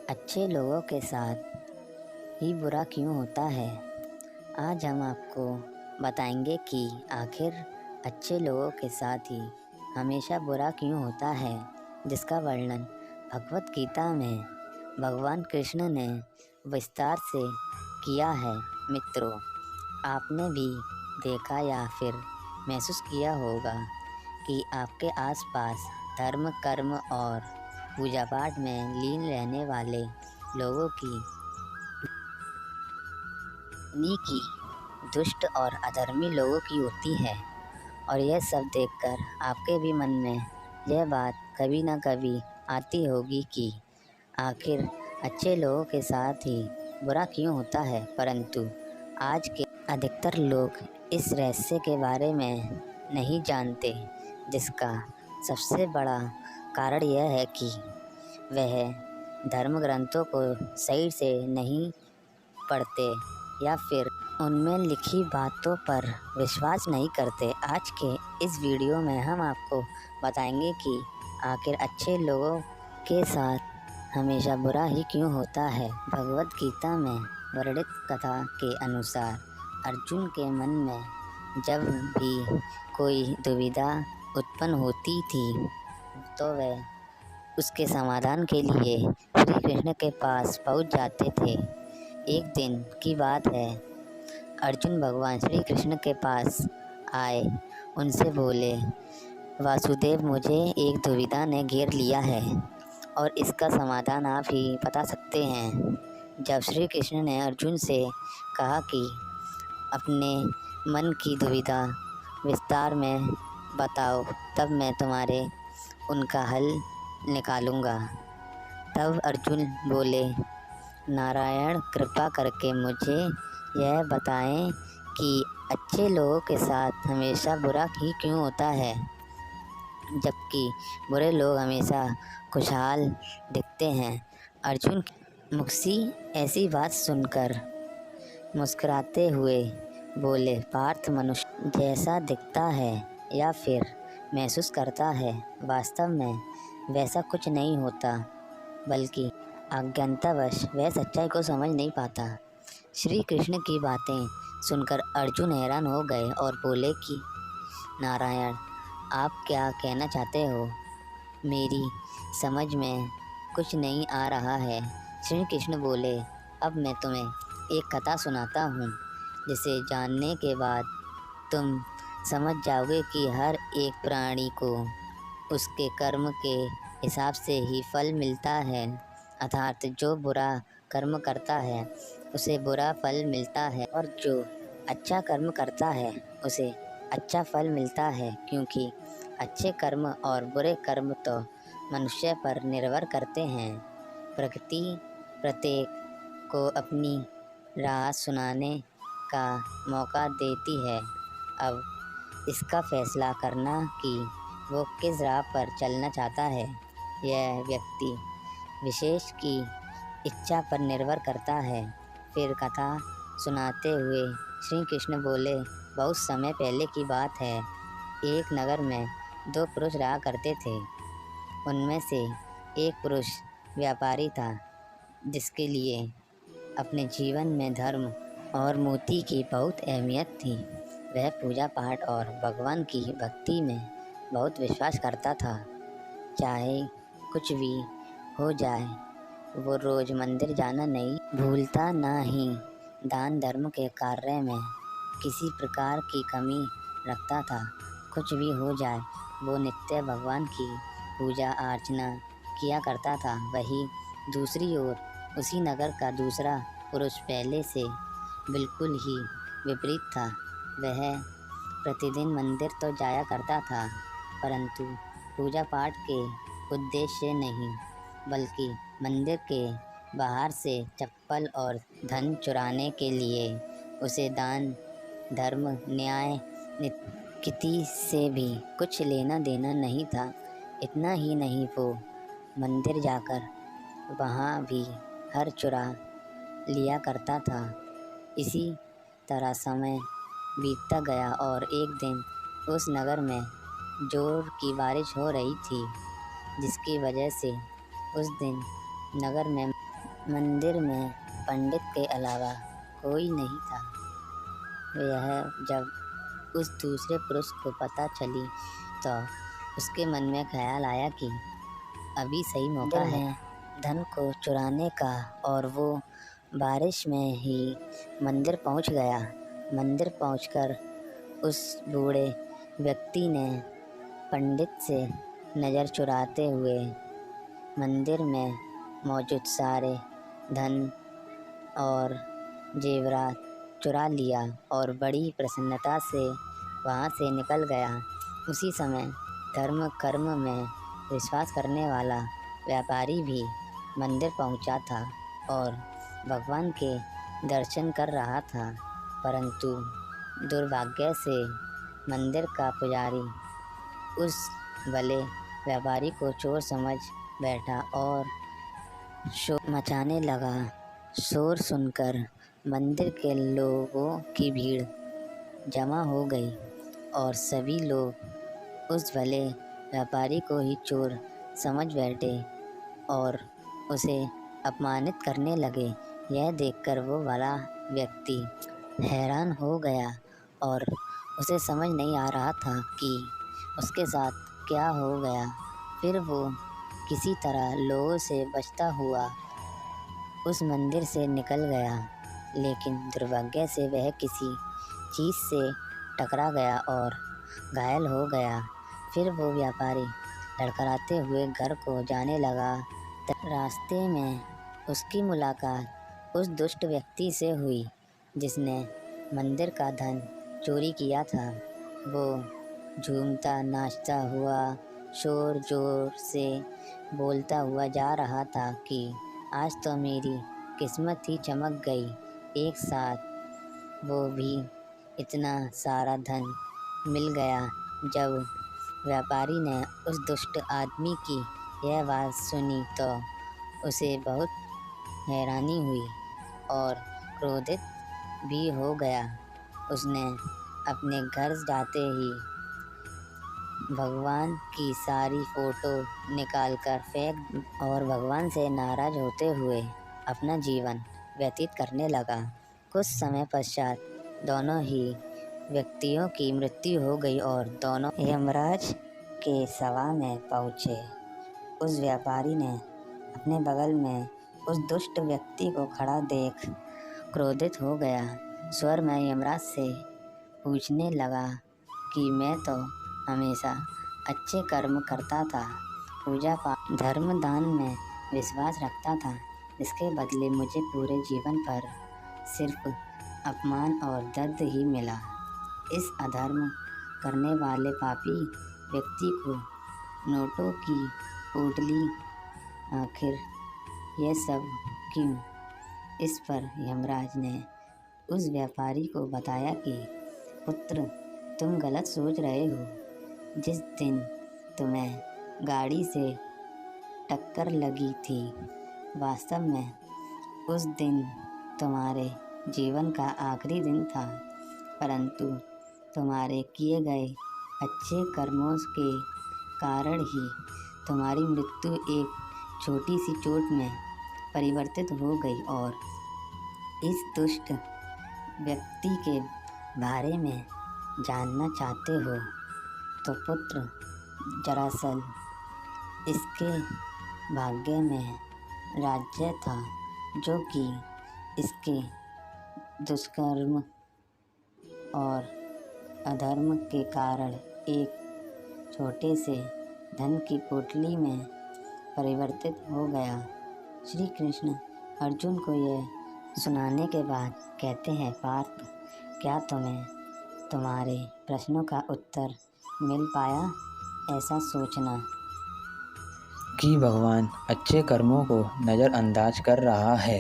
अच्छे लोगों के साथ ही बुरा क्यों होता है। आज हम आपको बताएंगे कि आखिर अच्छे लोगों के साथ ही हमेशा बुरा क्यों होता है, जिसका वर्णन भगवत गीता में भगवान कृष्ण ने विस्तार से किया है। मित्रों, आपने भी देखा या फिर महसूस किया होगा कि आपके आसपास धर्म, कर्म और पूजा पाठ में लीन रहने वाले लोगों की नीकी दुष्ट और अधर्मी लोगों की होती है। और यह सब देखकर आपके भी मन में यह बात कभी ना कभी आती होगी कि आखिर अच्छे लोगों के साथ ही बुरा क्यों होता है। परंतु आज के अधिकतर लोग इस रहस्य के बारे में नहीं जानते, जिसका सबसे बड़ा कारण यह है कि वह धर्म ग्रंथों को सही से नहीं पढ़ते या फिर उनमें लिखी बातों पर विश्वास नहीं करते। आज के इस वीडियो में हम आपको बताएंगे कि आखिर अच्छे लोगों के साथ हमेशा बुरा ही क्यों होता है। भगवत गीता में वर्णित कथा के अनुसार अर्जुन के मन में जब भी कोई दुविधा उत्पन्न होती थी तो वह उसके समाधान के लिए श्री कृष्ण के पास पहुंच जाते थे। एक दिन की बात है, अर्जुन भगवान श्री कृष्ण के पास आए। उनसे बोले, वासुदेव, मुझे एक दुविधा ने घेर लिया है और इसका समाधान आप ही बता सकते हैं। जब श्री कृष्ण ने अर्जुन से कहा कि अपने मन की दुविधा विस्तार में बताओ, तब मैं तुम्हारे उनका हल निकालूंगा। तब अर्जुन बोले, नारायण, कृपा करके मुझे यह बताएं कि अच्छे लोगों के साथ हमेशा बुरा ही क्यों होता है, जबकि बुरे लोग हमेशा खुशहाल दिखते हैं। अर्जुन की मुख से ऐसी बात सुनकर मुस्कुराते हुए बोले, पार्थ, मनुष्य जैसा दिखता है या फिर महसूस करता है, वास्तव में वैसा कुछ नहीं होता, बल्कि अज्ञानतावश वह सच्चाई को समझ नहीं पाता। श्री कृष्ण की बातें सुनकर अर्जुन हैरान हो गए और बोले कि नारायण, आप क्या कहना चाहते हो? मेरी समझ में कुछ नहीं आ रहा है। श्री कृष्ण बोले, अब मैं तुम्हें एक कथा सुनाता हूँ, जिसे जानने के बाद तुम समझ जाओगे कि हर एक प्राणी को उसके कर्म के हिसाब से ही फल मिलता है। अर्थात जो बुरा कर्म करता है उसे बुरा फल मिलता है और जो अच्छा कर्म करता है उसे अच्छा फल मिलता है, क्योंकि अच्छे कर्म और बुरे कर्म तो मनुष्य पर निर्भर करते हैं। प्रकृति प्रत्येक को अपनी राह सुनाने का मौका देती है। अब इसका फैसला करना कि वो किस राह पर चलना चाहता है, यह व्यक्ति विशेष की इच्छा पर निर्भर करता है। फिर कथा सुनाते हुए श्री कृष्ण बोले, बहुत समय पहले की बात है। एक नगर में दो पुरुष रहा करते थे। उनमें से एक पुरुष व्यापारी था, जिसके लिए अपने जीवन में धर्म और मोती की बहुत अहमियत थी। वह पूजा पाठ और भगवान की भक्ति में बहुत विश्वास करता था। चाहे कुछ भी हो जाए, वो रोज़ मंदिर जाना नहीं भूलता, ना ही दान धर्म के कार्य में किसी प्रकार की कमी रखता था। कुछ भी हो जाए, वो नित्य भगवान की पूजा अर्चना किया करता था। वहीं दूसरी ओर उसी नगर का दूसरा पुरुष पहले से बिल्कुल ही विपरीत था। वह प्रतिदिन मंदिर तो जाया करता था, परंतु पूजा पाठ के उद्देश्य से नहीं, बल्कि मंदिर के बाहर से चप्पल और धन चुराने के लिए। उसे दान धर्म न्याय नीति से भी कुछ लेना देना नहीं था। इतना ही नहीं, वो मंदिर जाकर वहाँ भी हर चुरा लिया करता था। इसी तरह समय बीतता गया और एक दिन उस नगर में जोर की बारिश हो रही थी, जिसकी वजह से उस दिन नगर में मंदिर में पंडित के अलावा कोई नहीं था। यह जब उस दूसरे पुरुष को पता चली तो उसके मन में ख्याल आया कि अभी सही मौका है धन को चुराने का, और वो बारिश में ही मंदिर पहुंच गया। मंदिर पहुंचकर उस बूढ़े व्यक्ति ने पंडित से नज़र चुराते हुए मंदिर में मौजूद सारे धन और जेवरात चुरा लिया और बड़ी प्रसन्नता से वहाँ से निकल गया। उसी समय धर्म कर्म में विश्वास करने वाला व्यापारी भी मंदिर पहुँचा था और भगवान के दर्शन कर रहा था, परंतु दुर्भाग्य से मंदिर का पुजारी उस भले व्यापारी को चोर समझ बैठा और शोर मचाने लगा। शोर सुनकर मंदिर के लोगों की भीड़ जमा हो गई और सभी लोग उस भले व्यापारी को ही चोर समझ बैठे और उसे अपमानित करने लगे। यह देखकर वो भला व्यक्ति हैरान हो गया और उसे समझ नहीं आ रहा था कि उसके साथ क्या हो गया। फिर वो किसी तरह लोगों से बचता हुआ उस मंदिर से निकल गया, लेकिन दुर्भाग्य से वह किसी चीज़ से टकरा गया और घायल हो गया। फिर वो व्यापारी लड़खड़ाते हुए घर को जाने लगा। रास्ते में उसकी मुलाकात उस दुष्ट व्यक्ति से हुई जिसने मंदिर का धन चोरी किया था। वो झूमता नाचता हुआ शोर जोर से बोलता हुआ जा रहा था कि आज तो मेरी किस्मत ही चमक गई। एक साथ वो भी इतना सारा धन मिल गया। जब व्यापारी ने उस दुष्ट आदमी की यह बात सुनी तो उसे बहुत हैरानी हुई और क्रोधित भी हो गया। उसने अपने घर जाते ही भगवान की सारी फ़ोटो निकालकर फेंक और भगवान से नाराज़ होते हुए अपना जीवन व्यतीत करने लगा। कुछ समय पश्चात दोनों ही व्यक्तियों की मृत्यु हो गई और दोनों यमराज के सभा में पहुँचे। उस व्यापारी ने अपने बगल में उस दुष्ट व्यक्ति को खड़ा देख क्रोधित हो गया। स्वर में यमराज से पूछने लगा कि मैं तो हमेशा अच्छे कर्म करता था, पूजा पाठ धर्म दान में विश्वास रखता था, इसके बदले मुझे पूरे जीवन पर सिर्फ अपमान और दर्द ही मिला। इस अधर्म करने वाले पापी व्यक्ति को नोटों की पोटली, आखिर यह सब क्यों? इस पर यमराज ने उस व्यापारी को बताया कि पुत्र, तुम गलत सोच रहे हो। जिस दिन तुम्हें गाड़ी से टक्कर लगी थी, वास्तव में उस दिन तुम्हारे जीवन का आखिरी दिन था, परंतु तुम्हारे किए गए अच्छे कर्मों के कारण ही तुम्हारी मृत्यु एक छोटी सी चोट में परिवर्तित हो गई। और इस दुष्ट व्यक्ति के बारे में जानना चाहते हो तो पुत्र, दरअसल इसके भाग्य में राज्य था जो कि इसके दुष्कर्म और अधर्म के कारण एक छोटे से धन की पोटली में परिवर्तित हो गया। श्री कृष्ण अर्जुन को यह सुनाने के बाद कहते हैं, पार्थ, क्या तुम्हें तुम्हारे प्रश्नों का उत्तर मिल पाया? ऐसा सोचना कि भगवान अच्छे कर्मों को नज़रअंदाज कर रहा है।